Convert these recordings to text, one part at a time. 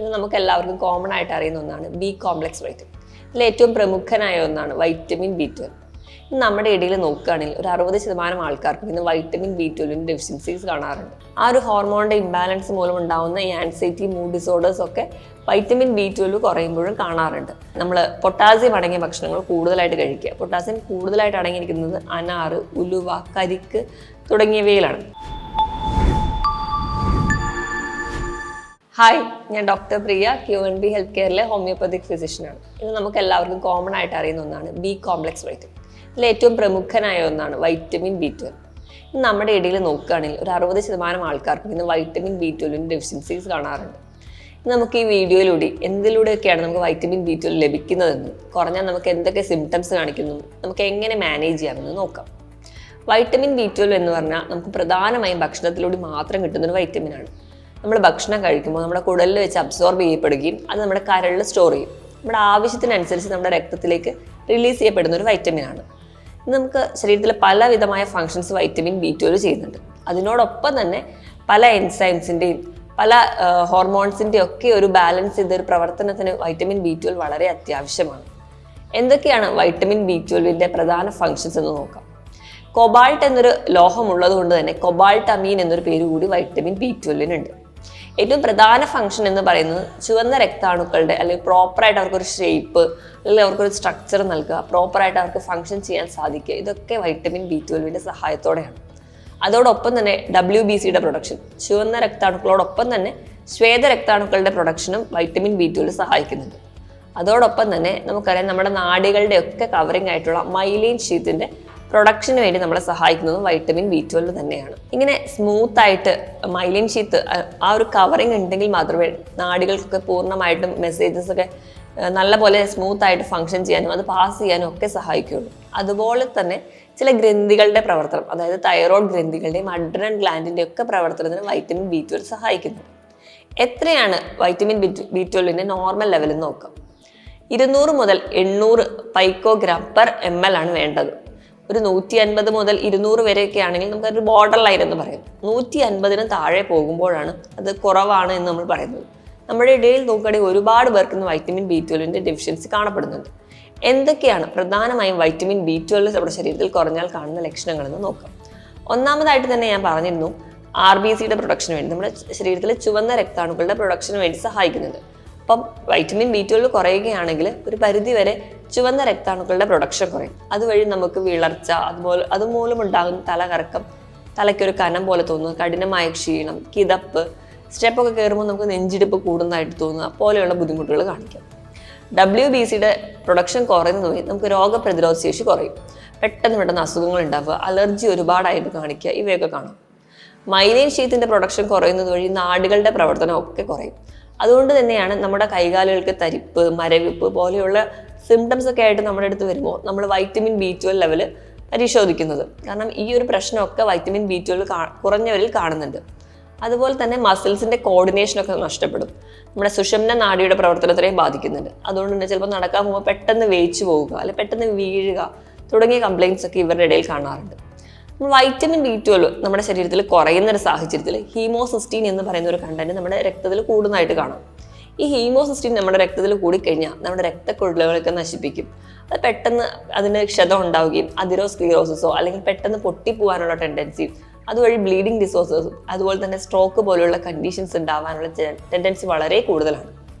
ഇത് നമുക്ക് എല്ലാവർക്കും കോമൺ ആയിട്ട് അറിയുന്ന ഒന്നാണ് ബി കോംപ്ലക്സ് വൈറ്റമിൻ. ഇതിൽ ഏറ്റവും പ്രമുഖനായ ഒന്നാണ് വൈറ്റമിൻ B12. നമ്മുടെ ഇടയിൽ നോക്കുകയാണെങ്കിൽ ഒരു 60% ആൾക്കാർക്ക് ഇന്ന് വൈറ്റമിൻ B12 ഡെഫിഷ്യൻസീസ് കാണാറുണ്ട്. ആ ഒരു ഹോർമോണിന്റെ ഇംബാലൻസ് മൂലം ഉണ്ടാകുന്ന ഈ ആൻസൈറ്റി, മൂഡ് ഡിസോർഡേഴ്സ് ഒക്കെ വൈറ്റമിൻ B12 കുറയുമ്പോഴും കാണാറുണ്ട്. നമ്മൾ പൊട്ടാസ്യം അടങ്ങിയ ഭക്ഷണങ്ങൾ കൂടുതലായിട്ട് കഴിക്കുക. പൊട്ടാസ്യം കൂടുതലായിട്ട് അടങ്ങിയിരിക്കുന്നത് അനാറ്, ഉലുവ, കരിക്ക് തുടങ്ങിയവയിലാണ്. ഹായ്, ഞാൻ ഡോക്ടർ പ്രിയ, QNB ഹെൽത്ത് കെയറിലെ ഹോമിയോപ്പതിക് ഫിസിഷ്യനാണ്. ഇത് നമുക്ക് എല്ലാവർക്കും കോമൺ ആയിട്ട് അറിയുന്ന ഒന്നാണ് ബി കോംപ്ലക്സ് വൈറ്റമിൻ. ഇതിൽ ഏറ്റവും പ്രമുഖനായ ഒന്നാണ് വൈറ്റമിൻ B12. നമ്മുടെ ഇടയിൽ നോക്കുകയാണെങ്കിൽ ഒരു 60% ആൾക്കാർക്ക് ഇന്ന് വൈറ്റമിൻ B12 ഡെഫിഷ്യൻസീസ് കാണാറുണ്ട്. നമുക്ക് ഈ വീഡിയോയിലൂടെ എന്തിലൂടെയൊക്കെയാണ് നമുക്ക് വൈറ്റമിൻ B12 ലഭിക്കുന്നതെന്നും കുറഞ്ഞാൽ നമുക്ക് എന്തൊക്കെ സിംറ്റംസ് കാണിക്കുന്നു, നമുക്ക് എങ്ങനെ മാനേജ് ചെയ്യാമെന്ന് നോക്കാം. വൈറ്റമിൻ B12 എന്ന് പറഞ്ഞാൽ നമുക്ക് പ്രധാനമായും ഭക്ഷണത്തിലൂടെ മാത്രം കിട്ടുന്നൊരു വൈറ്റമിനാണ്. നമ്മൾ ഭക്ഷണം കഴിക്കുമ്പോൾ നമ്മുടെ കുടലിൽ വെച്ച് അബ്സോർബ് ചെയ്യപ്പെടുകയും അത് നമ്മുടെ കരളിൽ സ്റ്റോർ ചെയ്യും. നമ്മുടെ ആവശ്യത്തിനനുസരിച്ച് നമ്മുടെ രക്തത്തിലേക്ക് റിലീസ് ചെയ്യപ്പെടുന്ന ഒരു വൈറ്റമിനാണ്. ഇത് നമുക്ക് ശരീരത്തിലെ പലവിധമായ ഫങ്ഷൻസ് വൈറ്റമിൻ B12 ചെയ്യുന്നുണ്ട്. അതിനോടൊപ്പം തന്നെ പല എൻസൈംസിൻ്റെയും പല ഹോർമോൺസിൻ്റെയും ഒക്കെ ഒരു ബാലൻസ് ചെയ്തൊരു പ്രവർത്തനത്തിന് വൈറ്റമിൻ B12 വളരെ അത്യാവശ്യമാണ്. എന്തൊക്കെയാണ് വൈറ്റമിൻ B12 പ്രധാന ഫങ്ഷൻസ് എന്ന് നോക്കാം. കൊബാൾട്ട് എന്നൊരു ലോഹം ഉള്ളത് കൊണ്ട് തന്നെ കൊബാൾട്ട് അമീൻ എന്നൊരു പേര് കൂടി വൈറ്റമിൻ B12 ഉണ്ട്. ഏറ്റവും പ്രധാന ഫംഗ്ഷൻ എന്ന് പറയുന്നത് ചുവന്ന രക്താണുക്കളുടെ അല്ലെങ്കിൽ പ്രോപ്പറായിട്ട് അവർക്കൊരു ഷേപ്പ് അല്ലെങ്കിൽ അവർക്കൊരു സ്ട്രക്ചർ നൽകുക, പ്രോപ്പറായിട്ട് അവർക്ക് ഫംഗ്ഷൻ ചെയ്യാൻ സാധിക്കുക, ഇതൊക്കെ വൈറ്റമിൻ B12 സഹായത്തോടെയാണ്. അതോടൊപ്പം തന്നെ WBCയുടെ പ്രൊഡക്ഷൻ, ചുവന്ന രക്താണുക്കളോടൊപ്പം തന്നെ ശ്വേത രക്താണുക്കളുടെ പ്രൊഡക്ഷനും വൈറ്റമിൻ B12 സഹായിക്കുന്നുണ്ട്. അതോടൊപ്പം തന്നെ നമുക്കറിയാം നമ്മുടെ നാഡികളുടെ ഒക്കെ കവറിംഗ് ആയിട്ടുള്ള മൈലിൻ ഷീത്തിന്റെ പ്രൊഡക്ഷന് വേണ്ടി നമ്മളെ സഹായിക്കുന്നതും വൈറ്റമിൻ B12 തന്നെയാണ്. ഇങ്ങനെ സ്മൂത്ത് ആയിട്ട് മൈലിൻ ഷീത്ത് ആ ഒരു കവറിങ് ഉണ്ടെങ്കിൽ മാത്രമേ നാഡികൾക്കൊക്കെ പൂർണ്ണമായിട്ടും മെസ്സേജസ് ഒക്കെ നല്ലപോലെ സ്മൂത്ത് ആയിട്ട് ഫങ്ഷൻ ചെയ്യാനും അത് പാസ് ചെയ്യാനും ഒക്കെ സഹായിക്കുകയുള്ളൂ. അതുപോലെ തന്നെ ചില ഗ്രന്ഥികളുടെ പ്രവർത്തനം, അതായത് തൈറോയ്ഡ് ഗ്രന്ഥികളുടെയും അഡ്രിനൽ ഗ്ലാൻഡിന്റെ ഒക്കെ പ്രവർത്തനത്തിന് വൈറ്റമിൻ B12 സഹായിക്കുന്നുണ്ട്. എത്രയാണ് വൈറ്റമിൻ B12 നോർമൽ ലെവൽ എന്ന് നോക്കാം. 200 മുതൽ 800 പൈക്കോഗ്രാം പെർ ml ആണ് വേണ്ടത്. ഒരു 150 മുതൽ 200 വരെയൊക്കെ ആണെങ്കിൽ നമുക്കൊരു ബോർഡർ ലൈൻ എന്ന് പറയും. 150 താഴെ പോകുമ്പോഴാണ് അത് കുറവാണ് എന്ന് നമ്മൾ പറയുന്നത്. നമ്മുടെ ഇടയിൽ നോക്കുകയാണെങ്കിൽ ഒരുപാട് പേർക്ക് ഇന്ന് വൈറ്റമിൻ B12 ഡെഫിഷ്യൻസി കാണപ്പെടുന്നുണ്ട്. എന്തൊക്കെയാണ് പ്രധാനമായും വൈറ്റമിൻ B12 നമ്മുടെ ശരീരത്തിൽ കുറഞ്ഞാൽ കാണുന്ന ലക്ഷണങ്ങളെന്ന് നോക്കാം. ഒന്നാമതായിട്ട് തന്നെ ഞാൻ പറഞ്ഞിരുന്നു, RBCയുടെ പ്രൊഡക്ഷന് വേണ്ടി നമ്മുടെ ശരീരത്തിലെ ചുവന്ന രക്താണുക്കളുടെ പ്രൊഡക്ഷന് വേണ്ടി സഹായിക്കുന്നുണ്ട്. അപ്പം വൈറ്റമിൻ B12 കുറയുകയാണെങ്കിൽ ഒരു പരിധി വരെ ചുവന്ന രക്താണുക്കളുടെ പ്രൊഡക്ഷൻ കുറയും. അതുവഴി നമുക്ക് വിളർച്ച, അതുമൂലം ഉണ്ടാകുന്ന തലകറക്കം, തലയ്ക്കൊരു കനം പോലെ തോന്നുക, കഠിനമായ ക്ഷീണം, കിതപ്പ്, സ്റ്റെപ്പൊക്കെ കയറുമ്പോൾ നമുക്ക് നെഞ്ചിടിപ്പ് കൂടുന്നതായിട്ട് തോന്നുക പോലെയുള്ള ബുദ്ധിമുട്ടുകൾ കാണിക്കാം. WBCയുടെ പ്രൊഡക്ഷൻ കുറയുന്നത് വഴി നമുക്ക് രോഗപ്രതിരോധ ശേഷി കുറയും, പെട്ടെന്ന് അസുഖങ്ങൾ ഉണ്ടാവുക, അലർജി ഒരുപാടായിട്ട് കാണിക്കുക, ഇവയൊക്കെ കാണാം. മൈലിൻ ഷീത്തിന്റെ പ്രൊഡക്ഷൻ കുറയുന്നത് വഴി നാഡികളുടെ പ്രവർത്തനം ഒക്കെ കുറയും. അതുകൊണ്ട് തന്നെയാണ് നമ്മുടെ കൈകാലുകൾക്ക് തരിപ്പ്, മരവിപ്പ് പോലെയുള്ള സിംറ്റംസ് ഒക്കെ ആയിട്ട് നമ്മുടെ അടുത്ത് വരുമ്പോൾ നമ്മൾ വൈറ്റമിൻ B12 ലെവല് പരിശോധിക്കുന്നത്. കാരണം ഈ ഒരു പ്രശ്നമൊക്കെ വൈറ്റമിൻ B12 കുറഞ്ഞവരിൽ കാണുന്നുണ്ട്. അതുപോലെ തന്നെ മസിൽസിന്റെ കോർഡിനേഷനൊക്കെ നഷ്ടപ്പെടും, നമ്മുടെ സുഷുമ്ന നാഡിയുടെ പ്രവർത്തനത്തിനെയും ബാധിക്കുന്നുണ്ട്. അതുകൊണ്ട് തന്നെ ചിലപ്പോൾ നടക്കാൻ പോകുമ്പോൾ പെട്ടെന്ന് വേച്ചു പോവുക അല്ലെങ്കിൽ പെട്ടെന്ന് വീഴുക തുടങ്ങിയ കംപ്ലയിൻസ് ഒക്കെ ഇവരുടെ ഇടയിൽ കാണാറുണ്ട്. വൈറ്റമിൻ B12 നമ്മുടെ ശരീരത്തിൽ കുറയുന്ന ഒരു സാഹചര്യത്തിൽ ഹീമോസിസ്റ്റീൻ എന്ന് പറയുന്ന ഒരു കണ്ടന്റ് നമ്മുടെ രക്തത്തിൽ കൂടുന്നതായിട്ട് കാണാം. ഈ ഹീമോസിസ്റ്റീൻ നമ്മുടെ രക്തത്തിൽ കൂടിക്കഴിഞ്ഞാൽ നമ്മുടെ രക്തക്കുഴലുകളൊക്കെ നശിപ്പിക്കും. അത് പെട്ടെന്ന് അതിന് ക്ഷതം ഉണ്ടാവുകയും അതിറോസ്ക്ലിറോസിസോ അല്ലെങ്കിൽ പെട്ടെന്ന് പൊട്ടിപ്പോവാനുള്ള ടെൻഡൻസി, അതുവഴി ബ്ലീഡിങ് ഡിസോർഡേഴ്സും അതുപോലെ തന്നെ സ്ട്രോക്ക് പോലെയുള്ള കണ്ടീഷൻസ് ഉണ്ടാവാനുള്ള ടെൻഡൻസി വളരെ കൂടുതലാണ്.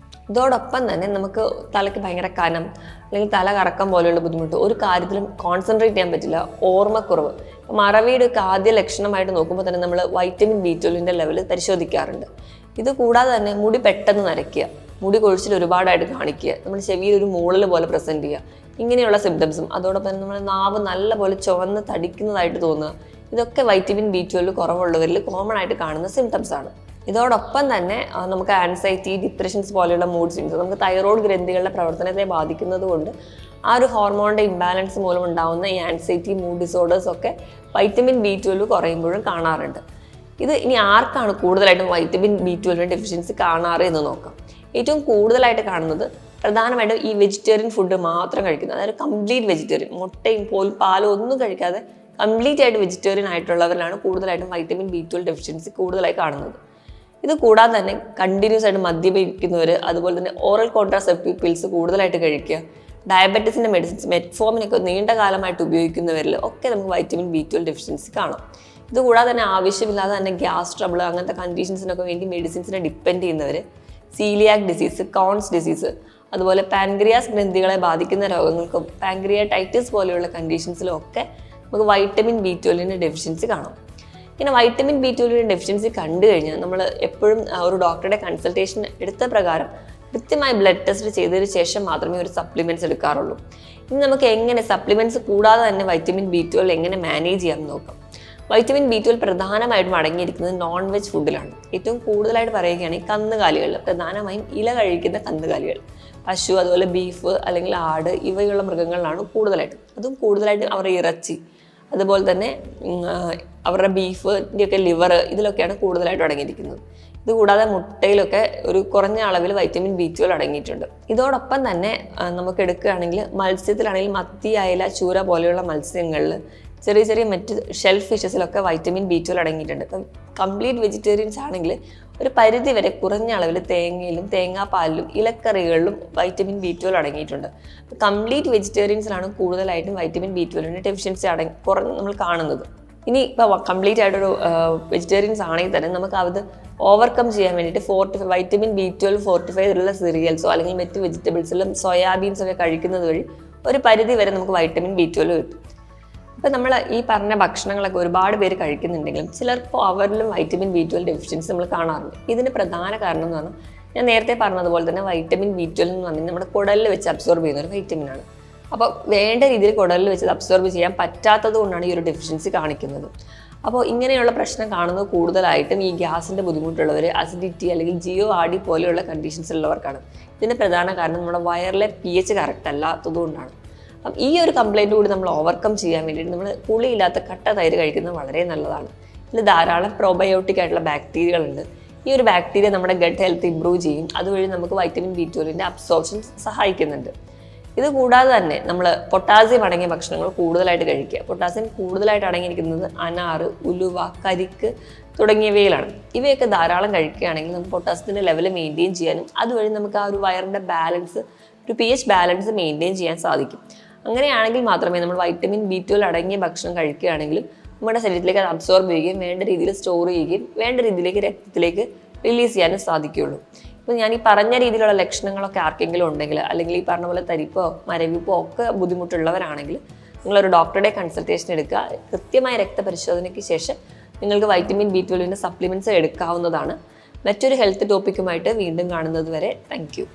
ഇതോടൊപ്പം തന്നെ നമുക്ക് തലയ്ക്ക് ഭയങ്കര കനം അല്ലെങ്കിൽ തല കറക്കം പോലെയുള്ള ബുദ്ധിമുട്ട്, ഒരു കാര്യത്തിലും കോൺസെൻട്രേറ്റ് ചെയ്യാൻ പറ്റില്ല, ഓർമ്മക്കുറവ്, മറവിയുടെ ഒക്കെ ആദ്യ ലക്ഷണമായിട്ട് നോക്കുമ്പോൾ തന്നെ നമ്മൾ വൈറ്റമിൻ B12 ലെവൽ പരിശോധിക്കാറുണ്ട്. ഇത് കൂടാതെ തന്നെ മുടി പെട്ടെന്ന് നരയ്ക്കുക, മുടി കൊഴിച്ചിൽ ഒരുപാടായിട്ട് കാണിക്കുക, നമ്മൾ ചെവിയിൽ ഒരു മൂളൽ പോലെ പ്രസന്റ് ചെയ്യുക, ഇങ്ങനെയുള്ള സിംറ്റംസും അതോടൊപ്പം തന്നെ നമ്മുടെ നാവ് നല്ലപോലെ ചുവന്ന് തടിക്കുന്നതായിട്ട് തോന്നുക, ഇതൊക്കെ വൈറ്റമിൻ B12 കുറവുള്ളവരിൽ കോമൺ ആയിട്ട് കാണുന്ന സിംറ്റംസ് ആണ്. ഇതോടൊപ്പം തന്നെ നമുക്ക് ആൻസൈറ്റി, ഡിപ്രഷൻസ് പോലെയുള്ള മൂഡ് സ്വിങ്സ്, നമുക്ക് തൈറോയ്ഡ് ഗ്രന്ഥികളുടെ പ്രവർത്തനത്തെ ബാധിക്കുന്നത് കൊണ്ട് ആ ഒരു ഹോർമോണിന്റെ ഇംബാലൻസ് മൂലം ഉണ്ടാകുന്ന ഈ ആൻസൈറ്റി, മൂഡ് ഡിസോർഡേഴ്സ് ഒക്കെ വൈറ്റമിൻ B12 കുറയുമ്പോഴും കാണാറുണ്ട്. ഇത് ഇനി ആർക്കാണ് കൂടുതലായിട്ടും വൈറ്റമിൻ B12 ഡെഫിഷ്യൻസി കാണാറ് എന്ന് നോക്കാം. ഏറ്റവും കൂടുതലായിട്ട് കാണുന്നത് പ്രധാനമായിട്ടും ഈ വെജിറ്റേറിയൻ ഫുഡ് മാത്രം കഴിക്കുന്നത്, അതായത് കംപ്ലീറ്റ് വെജിറ്റേറിയൻ, മുട്ടയും പാലും ഒന്നും കഴിക്കാതെ കംപ്ലീറ്റ് ആയിട്ട് വെജിറ്റേറിയൻ ആയിട്ടുള്ളവരിലാണ് കൂടുതലായിട്ടും വൈറ്റമിൻ B12 ഡെഫിഷ്യൻസി കൂടുതലായി കാണുന്നത്. ഇത് കൂടാതെ തന്നെ കണ്ടിന്യൂസ് ആയിട്ട് മദ്യപിക്കുന്നവർ, അതുപോലെ തന്നെ ഓറൽ കോൺട്രാസെപ്റ്റീവ് പിൽസ് കൂടുതലായിട്ട് കഴിക്കുക, ഡയബറ്റീസിൻ്റെ മെഡിസിൻസ് മെറ്റ്ഫോമിനൊക്കെ നീണ്ട കാലമായിട്ട് ഉപയോഗിക്കുന്നവരിൽ ഒക്കെ നമുക്ക് വൈറ്റമിൻ B12 ഡെഫിഷ്യൻസി കാണാം. ഇതുകൂടാതെ തന്നെ ആവശ്യമില്ലാതെ തന്നെ ഗ്യാസ് ട്രബിൾ അങ്ങനത്തെ കണ്ടീഷൻസിനൊക്കെ വേണ്ടി മെഡിസിൻസിനെ ഡിപ്പെൻഡ് ചെയ്യുന്നവർ, സീലിയാക് ഡിസീസ്, കോൺസ് ഡിസീസ്, അതുപോലെ പാൻക്രിയാസ് ഗ്രന്ഥികളെ ബാധിക്കുന്ന രോഗങ്ങൾക്കും പാൻക്രിയാറ്റൈറ്റിസ് പോലെയുള്ള കണ്ടീഷൻസിലും ഒക്കെ നമുക്ക് വൈറ്റമിൻ B12 ഡെഫിഷ്യൻസി കാണാം. ഇങ്ങനെ വൈറ്റമിൻ B12 ഡെഫിഷ്യൻസി കണ്ടു കഴിഞ്ഞാൽ നമ്മൾ എപ്പോഴും ഒരു ഡോക്ടറുടെ കൺസൾട്ടേഷൻ എടുത്ത പ്രകാരം കൃത്യമായി ബ്ലഡ് ടെസ്റ്റ് ചെയ്തതിന് ശേഷം മാത്രമേ ഒരു സപ്ലിമെൻറ്റ്സ് എടുക്കാറുള്ളൂ. ഇനി നമുക്ക് എങ്ങനെ സപ്ലിമെൻറ്റ്സ് കൂടാതെ തന്നെ വൈറ്റമിൻ B12 എങ്ങനെ മാനേജ് ചെയ്യാമെന്ന് നോക്കാം. വൈറ്റമിൻ B12 പ്രധാനമായിട്ടും അടങ്ങിയിരിക്കുന്നത് നോൺ വെജ് ഫുഡിലാണ്. ഏറ്റവും കൂടുതലായിട്ട് പറയുകയാണെങ്കിൽ കന്നുകാലികളിൽ, പ്രധാനമായും ഇല കഴിക്കുന്ന കന്നുകാലികൾ, പശു, അതുപോലെ ബീഫ് അല്ലെങ്കിൽ ആട്, ഇവയുള്ള മൃഗങ്ങളിലാണ് കൂടുതലായിട്ടും. അതും കൂടുതലായിട്ട് അവരുടെ ഇറച്ചി, അതുപോലെ തന്നെ അവരുടെ ബീഫിൻ്റെയൊക്കെ ലിവർ, ഇതിലൊക്കെയാണ് കൂടുതലായിട്ട് അടങ്ങിയിരിക്കുന്നത്. ഇതുകൂടാതെ മുട്ടയിലൊക്കെ ഒരു കുറഞ്ഞ അളവിൽ വൈറ്റമിൻ B12 അടങ്ങിയിട്ടുണ്ട്. ഇതോടൊപ്പം തന്നെ നമുക്ക് എടുക്കുകയാണെങ്കിൽ മത്സ്യത്തിലാണെങ്കിൽ മത്തി, അയല, ചൂര പോലെയുള്ള മത്സ്യങ്ങളിൽ, ചെറിയ ചെറിയ മറ്റ് ഷെൽ ഫിഷസിലൊക്കെ വൈറ്റമിൻ B12 അടങ്ങിയിട്ടുണ്ട്. ഇപ്പം കംപ്ലീറ്റ് വെജിറ്റേറിയൻസ് ആണെങ്കിൽ ഒരു പരിധി വരെ കുറഞ്ഞ അളവിൽ തേങ്ങയിലും തേങ്ങാപ്പാലിലും ഇലക്കറികളിലും വൈറ്റമിൻ B12 അടങ്ങിയിട്ടുണ്ട്. കംപ്ലീറ്റ് വെജിറ്റേറിയൻസിലാണ് കൂടുതലായിട്ടും വൈറ്റമിൻ B12 ഡെഫിഷ്യൻസി കുറഞ്ഞ് നമ്മൾ കാണുന്നത്. ഇനി ഇപ്പോൾ കംപ്ലീറ്റ് ആയിട്ടൊരു വെജിറ്റേറിയൻസ് ആണെങ്കിൽ തന്നെ നമുക്ക് അത് ഓവർകം ചെയ്യാൻ വേണ്ടിയിട്ട് വൈറ്റമിൻ B12 ഫോർട്ടിഫൈ ഉള്ള സീരിയൽസോ അല്ലെങ്കിൽ മറ്റ് വെജിറ്റബിൾസിലും സോയാബീൻസൊക്കെ കഴിക്കുന്നത് വഴി ഒരു പരിധി വരെ നമുക്ക് വൈറ്റമിൻ B12 കിട്ടും. ഇപ്പം നമ്മൾ ഈ പറഞ്ഞ ഭക്ഷണങ്ങളൊക്കെ ഒരുപാട് പേര് കഴിക്കുന്നുണ്ടെങ്കിലും ചിലർപ്പോൾ അവരിലും വൈറ്റമിൻ B12 ഡെഫിഷ്യൻസി നമ്മൾ കാണാറുണ്ട്. ഇതിന് പ്രധാന കാരണം എന്ന് പറഞ്ഞാൽ ഞാൻ നേരത്തെ പറഞ്ഞതുപോലെ തന്നെ വൈറ്റമിൻ B12 എന്ന് പറഞ്ഞാൽ നമ്മുടെ കുടലിൽ വെച്ച് അബ്സോർബ് ചെയ്യുന്ന ഒരു വൈറ്റമിനാണ്. അപ്പോൾ വേണ്ട രീതിയിൽ കുടലിൽ വെച്ച് അബ്സോർബ് ചെയ്യാൻ പറ്റാത്തത് കൊണ്ടാണ് ഈ ഒരു ഡെഫിഷ്യൻസി കാണിക്കുന്നത്. അപ്പോൾ ഇങ്ങനെയുള്ള പ്രശ്നം കാണുന്നത് കൂടുതലായിട്ടും ഈ ഗ്യാസിൻ്റെ ബുദ്ധിമുട്ടുള്ളവർ, അസിഡിറ്റി അല്ലെങ്കിൽ GORD പോലെയുള്ള കണ്ടീഷൻസ് ഉള്ളവർക്കാണ്. ഇതിൻ്റെ പ്രധാന കാരണം നമ്മുടെ വയറിലെ pH കറക്റ്റ് അല്ലാത്തത് കൊണ്ടാണ്. അപ്പം ഈ ഒരു കംപ്ലൈൻറ്റ് കൂടി നമ്മൾ ഓവർകം ചെയ്യാൻ വേണ്ടിയിട്ട് നമ്മൾ പുളിയില്ലാത്ത കട്ട തൈര് കഴിക്കുന്നത് വളരെ നല്ലതാണ്. ഇതിൽ ധാരാളം പ്രോബയോട്ടിക് ആയിട്ടുള്ള ബാക്ടീരിയകളുണ്ട്. ഈ ഒരു ബാക്ടീരിയ നമ്മുടെ ഗട്ട് ഹെൽത്ത് ഇംപ്രൂവ് ചെയ്യും. അതുവഴി നമുക്ക് വൈറ്റമിൻ B12 അബ്സോർപ്ഷൻ സഹായിക്കുന്നുണ്ട്. ഇത് കൂടാതെ തന്നെ നമ്മൾ പൊട്ടാസ്യം അടങ്ങിയ ഭക്ഷണങ്ങൾ കൂടുതലായിട്ട് കഴിക്കുക. പൊട്ടാസ്യം കൂടുതലായിട്ട് അടങ്ങിയിരിക്കുന്നത് അനാറ്, ഉലുവ, കരിക്ക് തുടങ്ങിയവയിലാണ്. ഇവയൊക്കെ ധാരാളം കഴിക്കുകയാണെങ്കിൽ നമുക്ക് പൊട്ടാസ്യത്തിൻ്റെ ലെവൽ മെയിൻറ്റെയിൻ ചെയ്യാനും അതുവഴി നമുക്ക് ആ ഒരു വയറിൻ്റെ ബാലൻസ്, ഒരു pH ബാലൻസ് മെയിൻറ്റെയിൻ ചെയ്യാൻ സാധിക്കും. അങ്ങനെയാണെങ്കിൽ മാത്രമേ നമ്മൾ വൈറ്റമിൻ B12 അടങ്ങിയ ഭക്ഷണം കഴിക്കുകയാണെങ്കിലും നമ്മുടെ ശരീരത്തിലേക്ക് അത് അബ്സോർബ് ചെയ്യുകയും വേണ്ട രീതിയിൽ സ്റ്റോർ ചെയ്യുകയും വേണ്ട രീതിയിലേക്ക് രക്തത്തിലേക്ക് റിലീസ് ചെയ്യാനും സാധിക്കുകയുള്ളൂ. ഇപ്പോൾ ഞാൻ ഈ പറഞ്ഞ രീതിയിലുള്ള ലക്ഷണങ്ങളൊക്കെ ആർക്കെങ്കിലും ഉണ്ടെങ്കിൽ, അല്ലെങ്കിൽ ഈ പറഞ്ഞ പോലെ തരിപ്പോ മരവിപ്പോ ഒക്കെ ബുദ്ധിമുട്ടുള്ളവരാണെങ്കിൽ നിങ്ങളൊരു ഡോക്ടറുടെ കൺസൾട്ടേഷൻ എടുക്കുക. കൃത്യമായ രക്തപരിശോധനയ്ക്ക് ശേഷം നിങ്ങൾക്ക് വൈറ്റമിൻ B12 സപ്ലിമെൻറ്റ്സ് എടുക്കാവുന്നതാണ്. മറ്റൊരു ഹെൽത്ത് ടോപ്പിക്കുമായിട്ട് വീണ്ടും കാണുന്നത് വരെ താങ്ക് യു.